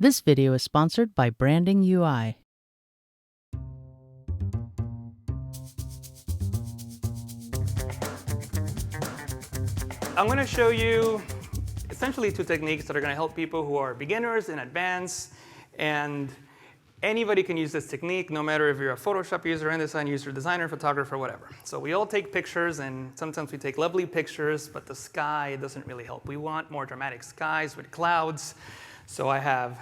This video is sponsored by Branding UI. I'm going to show you essentially two techniques that are going to help people who are beginners and advanced, and anybody can use this technique, no matter if you're a Photoshop user, InDesign user, designer, photographer, whatever. So we all take pictures, and sometimes we take lovely pictures, but the sky doesn't really help. We want more dramatic skies with clouds. So I have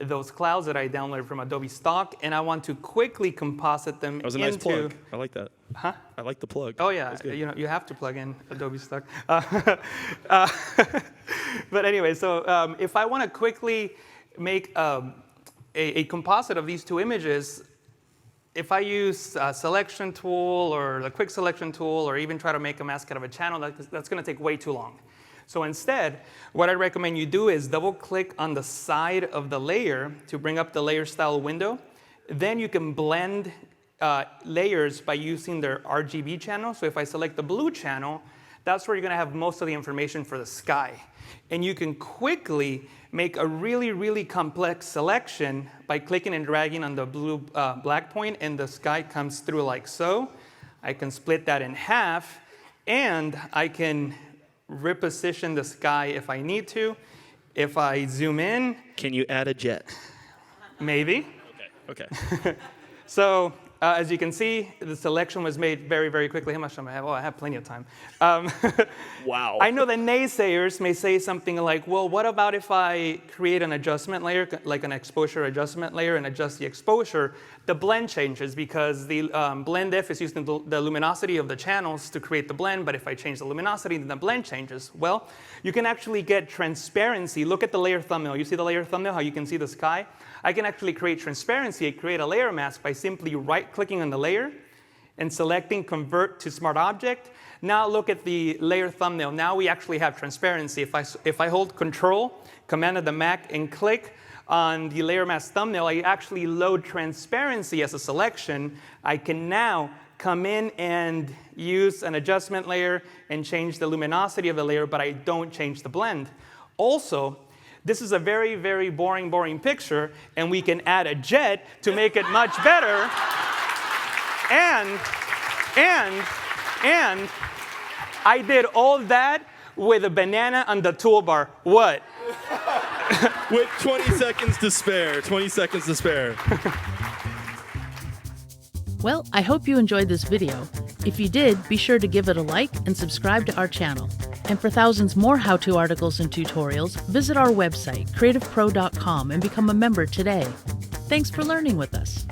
those clouds that I downloaded from Adobe Stock, and I want to quickly composite them into... That was a nice plug. I like that. Huh? I like the plug. Oh yeah, you have to plug in Adobe Stock. But anyway, so if I want to quickly make a composite of these two images, if I use a selection tool or the quick selection tool, or even try to make a mask out of a channel, that's going to take way too long. So instead, what I recommend you do is double-click on the side of the layer to bring up the layer style window. Then you can blend layers by using their RGB channel. So if I select the blue channel, that's where you're going to have most of the information for the sky. And you can quickly make a really, really complex selection by clicking and dragging on the blue black point, and the sky comes through like so. I can split that in half, and I can reposition the sky if I need to. If I zoom in... Can you add a jet? Maybe. Okay. So as you can see, the selection was made very, very quickly. How much time do I have? Oh, I have plenty of time. Wow. I know the naysayers may say something like, well, what about if I create an adjustment layer, like an exposure adjustment layer, and adjust the exposure? The blend changes because the blend F is using the luminosity of the channels to create the blend, but if I change the luminosity, then the blend changes. Well, you can actually get transparency. Look at the layer thumbnail. You see the layer thumbnail, how you can see the sky? I can actually create transparency and create a layer mask by simply right-clicking on the layer and selecting Convert to Smart Object. Now look at the layer thumbnail. Now we actually have transparency. If I hold Control, Command of the Mac, and click on the layer mask thumbnail, I actually load transparency as a selection. I can now come in and use an adjustment layer and change the luminosity of the layer, but I don't change the blend. Also, this is a very, very boring picture, and we can add a jet to make it much better. And I did all that with a banana on the toolbar. What? With 20 seconds to spare. 20 seconds to spare. Well, I hope you enjoyed this video. If you did, be sure to give it a like and subscribe to our channel. And for thousands more how-to articles and tutorials, visit our website, CreativePro.com, and become a member today. Thanks for learning with us.